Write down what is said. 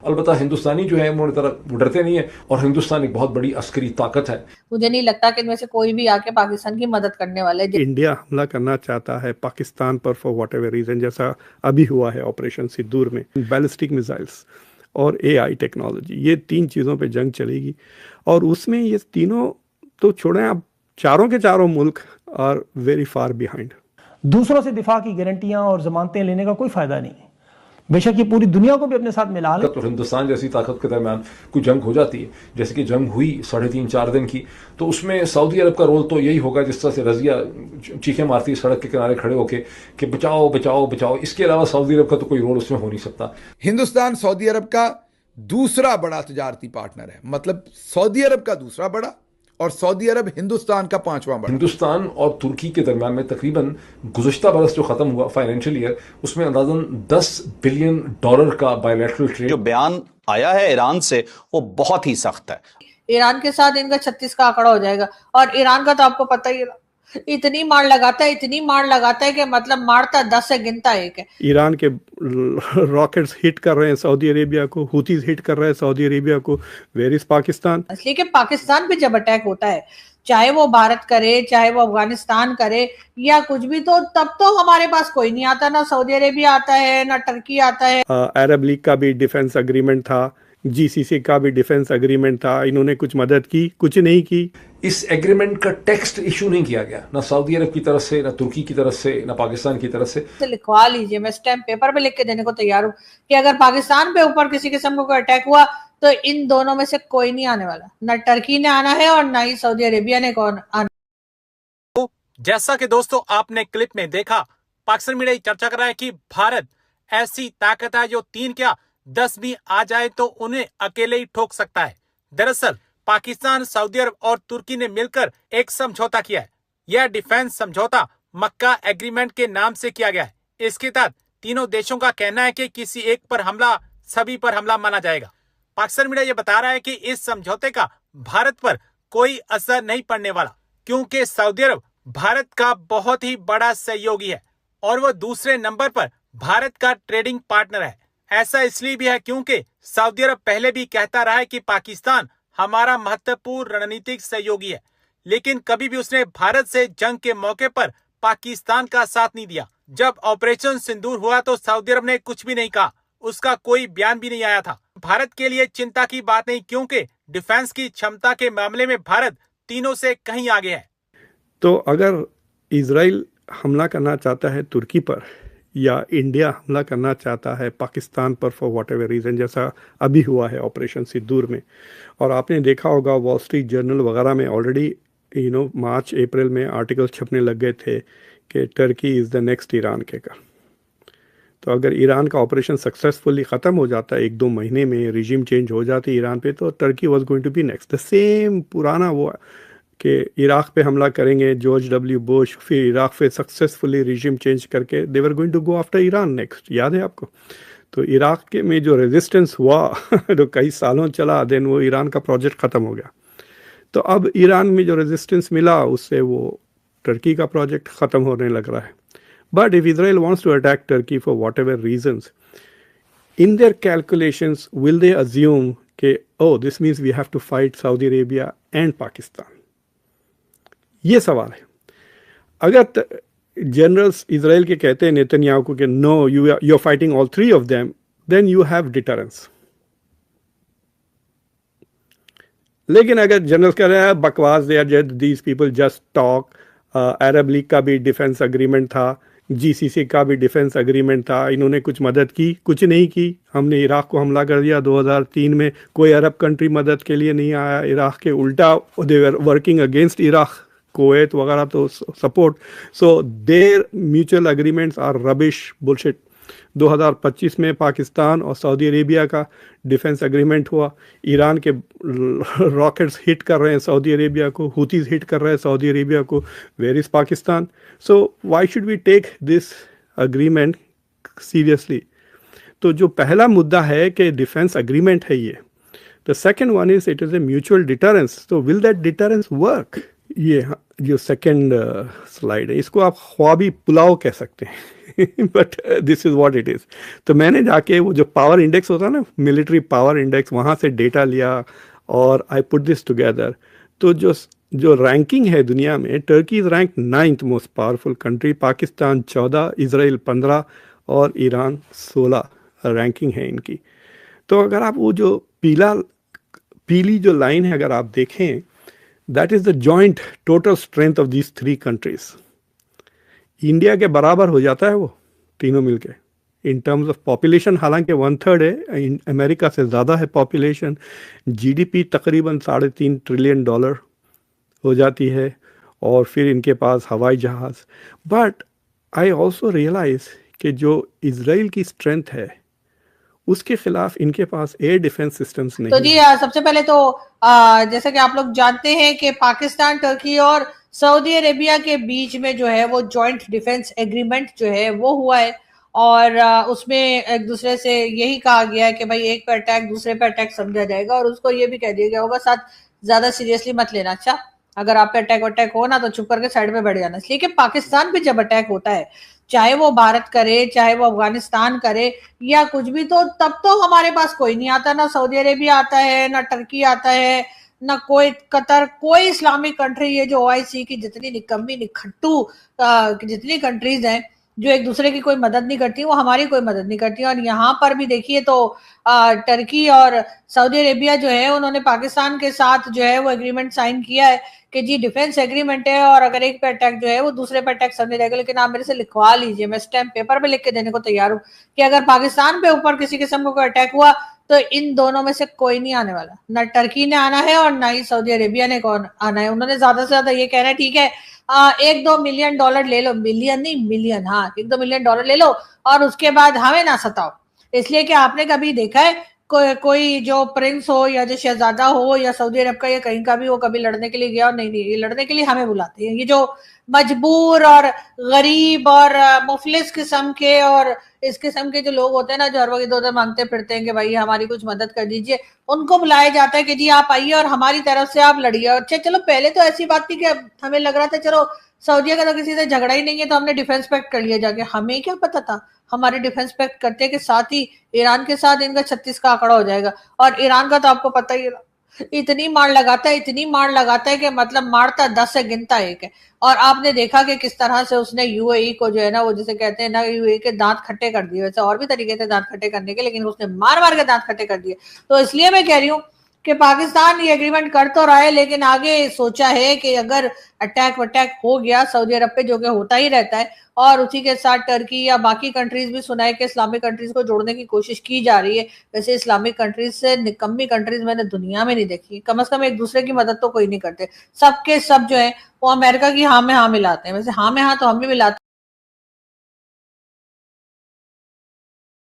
अलबत्ता हिंदुस्तानी जो है वो तरह वो डरते नहीं है, और हिंदुस्तान एक बहुत बड़ी अस्करी ताकत है। मुझे नहीं लगता कि इनमें से कोई भी आके पाकिस्तान की मदद करने वाला है। इंडिया हमला करना चाहता है पाकिस्तान पर फॉर वॉट एवर रीजन, जैसा अभी हुआ है ऑपरेशन सिंदूर में, बैलिस्टिक मिसाइल्स और एआई टेक्नोलॉजी, ये तीन चीज़ों पे जंग चलेगी। और उसमें ये तीनों तो छोड़ें, अब चारों के चारों मुल्क आर वेरी फार बिहाइंड। दूसरों से दिफा की गारंटियां और जमानतें लेने का कोई फायदा नहीं है, बेशक ये पूरी दुनिया को भी अपने साथ मिला ले। तो हिंदुस्तान जैसी ताकत के दरमियान कोई जंग हो जाती है, जैसे कि जंग हुई 3.5-4 दिन की, तो उसमें सऊदी अरब का रोल तो यही होगा जिस तरह से रजिया चीखें मारती है सड़क के किनारे खड़े होके कि बचाओ बचाओ बचाओ। इसके अलावा सऊदी अरब का तो कोई रोल उसमें हो नहीं सकता। हिंदुस्तान सऊदी अरब का दूसरा बड़ा तजारती पार्टनर है, मतलब सऊदी अरब का दूसरा बड़ा और सऊदी अरब हिंदुस्तान का पांचवां बड़ा। हिंदुस्तान और तुर्की के दरमियान में तकरीबन गुज़श्ता बरस जो खत्म हुआ फाइनेंशियल ईयर, उसमें अंदाजन $10 बिलियन का बायलैटरल ट्रेड। जो बयान आया है ईरान से वो बहुत ही सख्त है। ईरान के साथ इनका 36 का आंकड़ा हो जाएगा, और ईरान का तो आपको पता ही है, इतनी मार लगाता है कि मतलब मारता 10 से गिनता 1 है। ईरान के रॉकेट्स हिट कर रहे हैं सऊदी अरेबिया को, हुतीज हिट कर रहे हैं सऊदी अरेबिया को। Where is Pakistan? इसलिए कि पाकिस्तान पे जब अटैक होता है, चाहे वो भारत करे, चाहे वो अफगानिस्तान करे या कुछ भी, तो तब तो हमारे पास कोई नहीं आता, ना सऊदी अरेबिया आता है ना टर्की आता है। अरब लीग का भी डिफेंस एग्रीमेंट था, जीसीसी का भी डिफेंस एग्रीमेंट था, इन्होंने कुछ मदद की, कुछ नहीं की। इस एग्रीमेंट का टेक्स्ट इशू नहीं किया गया, ना सऊदी अरब की तरफ से, ना तुर्की की तरफ से, ना पाकिस्तान की तरफ से। तो लिखवा लीजिए, मैं स्टैम्प पेपर पे लिख के देने को तैयार हूँ कि अगर पाकिस्तान पे ऊपर किसी किस्म का कोई अटैक हुआ तो इन दोनों में से कोई नहीं आने वाला, ना टर्की ने आना है और ना ही सऊदी अरेबिया ने आना। तो जैसा कि दोस्तों आपने क्लिप में देखा, पाकिस्तान मीडिया चर्चा कर रहा है कि भारत ऐसी ताकत है जो 3 क्या 10 भी आ जाए तो उन्हें अकेले ही ठोक सकता है। दरअसल पाकिस्तान, सऊदी अरब और तुर्की ने मिलकर एक समझौता किया है। यह डिफेंस समझौता मक्का एग्रीमेंट के नाम से किया गया है। इसके तहत तीनों देशों का कहना है कि किसी एक पर हमला सभी पर हमला माना जाएगा। पाकिस्तान मीडिया यह बता रहा है कि इस समझौते का भारत पर कोई असर नहीं पड़ने वाला, क्योंकि सऊदी अरब भारत का बहुत ही बड़ा सहयोगी है और वह दूसरे नंबर पर भारत का ट्रेडिंग पार्टनर है। ऐसा इसलिए भी है क्योंकि सऊदी अरब पहले भी कहता रहा है कि पाकिस्तान हमारा महत्वपूर्ण रणनीतिक सहयोगी है, लेकिन कभी भी उसने भारत से जंग के मौके पर पाकिस्तान का साथ नहीं दिया। जब ऑपरेशन सिंदूर हुआ तो सऊदी अरब ने कुछ भी नहीं कहा, उसका कोई बयान भी नहीं आया था। भारत के लिए चिंता की बात नहीं, क्योंकि डिफेंस की क्षमता के मामले में भारत तीनों से कहीं आगे है। तो अगर इजराइल हमला करना चाहता है तुर्की पर, या इंडिया हमला करना चाहता है पाकिस्तान पर फॉर वॉट एवर रीज़न, जैसा अभी हुआ है ऑपरेशन सिंदूर में, और आपने देखा होगा वॉल स्ट्रीट जर्नल वगैरह में ऑलरेडी मार्च अप्रैल में आर्टिकल छपने लग गए थे कि Turkey is the next Iran के का। तो अगर ईरान का ऑपरेशन सक्सेसफुली ख़त्म हो जाता है 1-2 महीने में, रिजीम चेंज हो जाती ईरान पे, तो Turkey was going to be next. The same पुराना वो कि इराक़ पे हमला करेंगे जॉर्ज डब्ल्यू बुश, फिर इराक़ पे सक्सेसफुली रिजीम चेंज करके they were going to go after Iran next. याद है आपको? तो इराक़ के में जो रेजिस्टेंस हुआ तो कई सालों चला, देन वो ईरान का प्रोजेक्ट ख़त्म हो गया। तो अब ईरान में जो रेजिस्टेंस मिला उससे वो टर्की का प्रोजेक्ट ख़त्म होने लग रहा है। But if Israel wants to attack Turkey for whatever reasons, in their calculations will they assume कि oh this means we have to fight Saudi Arabia and Pakistan? ये सवाल है। अगर जनरल्स इजराइल के कहते हैं नेतन्याहू को कि no you are fighting all 3 of them, then you have deterrence. लेकिन अगर जनरल्स कह रहे हैं बकवास, they are just these people just talk, Arab League का भी डिफेंस एग्रीमेंट था, जीसीसी का भी डिफेंस एग्रीमेंट था, इन्होंने कुछ मदद की, कुछ नहीं की। हमने इराक़ को हमला कर दिया 2003 में, कोई अरब कंट्री मदद के लिए नहीं आया इराक़ के, उल्टा they were working against Iraq, Kuwait वगैरह तो support. So their mutual agreements are rubbish, bullshit. 2025 में पाकिस्तान और सऊदी अरेबिया का डिफेंस एग्रीमेंट हुआ, ईरान के रॉकेट्स हिट कर रहे हैं सऊदी अरेबिया को, हुतीज हिट कर रहे हैं सऊदी अरेबिया को। Where is Pakistan? So why should we take this agreement seriously? तो जो पहला मुद्दा है कि डिफेंस एग्रीमेंट है ये, the second one is it is a mutual deterrence. तो विल दैट डिटरेंस वर्क? ये जो सेकंड स्लाइड है, इसको आप ख्वाबी पुलाव कह सकते हैं, but this is what it is. तो मैंने जाके वो जो पावर इंडेक्स होता है ना, मिलिट्री पावर इंडेक्स, वहाँ से डेटा लिया और आई पुट दिस टुगेदर। तो जो रैंकिंग है दुनिया में, Turkey is rank 9th most powerful country, Pakistan 14, Israel 15 और ईरान 16 रैंकिंग है इनकी। तो अगर आप वो जो पीली जो लाइन है अगर आप देखें, that is the joint total strength of these 3 countries. India के बराबर हो जाता है वो तीनों मिलके इन टर्म्स ऑफ पॉपुलेशन। हालांकि 1/3 है, अमेरिका से ज़्यादा है पॉपुलेशन। जीडीपी तकरीबन $3.5 ट्रिलियन हो जाती है, और फिर इनके पास हवाई जहाज़। बट आई ऑल्सो रियलाइज कि जो इजराइल की स्ट्रेंथ है उसके खिलाफ इनके पास एयर डिफेंस सिस्टम्स नहीं। तो जी सबसे पहले तो जैसा कि आप लोग जानते हैं कि पाकिस्तान, टर्की और सऊदी अरेबिया के बीच में जो है वो जॉइंट डिफेंस एग्रीमेंट जो है वो हुआ है, और उसमें एक दूसरे से यही कहा गया है कि भाई एक पे अटैक दूसरे पे अटैक समझा जाएगा, और उसको ये भी कह दिया गया होगा साथ ज्यादा सीरियसली मत लेना। अच्छा, अगर आप पे अटैक हो ना तो चुप करके साइड में बैठ जाना। इसलिए कि पाकिस्तान पे जब अटैक होता है, चाहे वो भारत करे चाहे वो अफगानिस्तान करे या कुछ भी, तो तब तो हमारे पास कोई नहीं आता, ना सऊदी अरेबिया आता है, ना टर्की आता है, ना कोई कतर, कोई इस्लामिक कंट्री। ये जो ओआईसी की जितनी निकम्मी निखट्टू जितनी कंट्रीज हैं जो एक दूसरे की कोई मदद नहीं करती, वो हमारी कोई मदद नहीं करती। और यहाँ पर भी देखिए तो टर्की और सऊदी अरेबिया जो है उन्होंने पाकिस्तान के साथ जो है वो एग्रीमेंट साइन किया है कि जी डिफेंस एग्रीमेंट है, और अगर एक पे अटैक जो है वो दूसरे पे अटैक समझ जाएगा। लेकिन आप मेरे से लिखवा लीजिए, मैं स्टैम्प पेपर पे लिख के देने को तैयार हूँ कि अगर पाकिस्तान पे ऊपर किसी किस्म का कोई अटैक हुआ तो इन दोनों में से कोई नहीं आने वाला, ना टर्की ने आना है और ना ही सऊदी अरेबिया ने कौन आना है। उन्होंने ज्यादा से ज्यादा ये कहना है ठीक है $1-2 मिलियन ले लो, मिलियन नहीं मिलियन, हाँ $1-2 मिलियन ले लो, और उसके बाद हमें ना सताओ। इसलिए कि आपने कभी देखा है कोई जो प्रिंस हो या जो शहजादा हो या सऊदी अरब का या कहीं का भी, वो कभी लड़ने के लिए गया? और नहीं, ये लड़ने के लिए हमें बुलाते हैं। ये जो मजबूर और गरीब और मुफलिस किस्म के और इस किस्म के जो लोग होते हैं ना, जो हर वक्त इधर उधर मांगते फिरते हैं कि भाई हमारी कुछ मदद कर दीजिए, उनको बुलाया जाता है कि जी आप आइए और हमारी तरफ से आप लड़िए। अच्छा चलो, पहले तो ऐसी बात थी कि हमें लग रहा था चलो सऊदीया का तो किसी से झगड़ा ही नहीं है तो हमने डिफेंस पैक्ट कर लिया जाके। हमें क्या पता था हमारे डिफेंस पैक्ट करते के साथ ही ईरान के साथ इनका 36 का आंकड़ा हो जाएगा। और ईरान का तो आपको पता ही है, इतनी मार लगाता है कि मतलब मारता 10 से गिनता 1 है। और आपने देखा कि किस तरह से उसने यूएई को जो है ना, वो जिसे कहते हैं ना, यूएई के दांत खट्टे कर दिए। वैसे और भी तरीके थे दांत खट्टे करने के, लेकिन उसने मार मार के दांत खट्टे कर दिए। तो इसलिए मैं कह रही हूँ कि पाकिस्तान ये एग्रीमेंट कर तो रहा है, लेकिन आगे सोचा है कि अगर अटैक वटैक हो गया सऊदी अरब पे, जो कि होता ही रहता है, और उसी के साथ टर्की या बाकी कंट्रीज भी सुना है कि इस्लामिक कंट्रीज को जोड़ने की कोशिश की जा रही है। वैसे इस्लामिक कंट्रीज से निकम्मी कंट्रीज मैंने दुनिया में नहीं देखी, कम से कम एक दूसरे की मदद तो कोई नहीं करते। सबके सब जो है वो अमेरिका की हाँ में हाँ मिलाते हैं। वैसे हाँ में हाँ तो हम भी मिलाते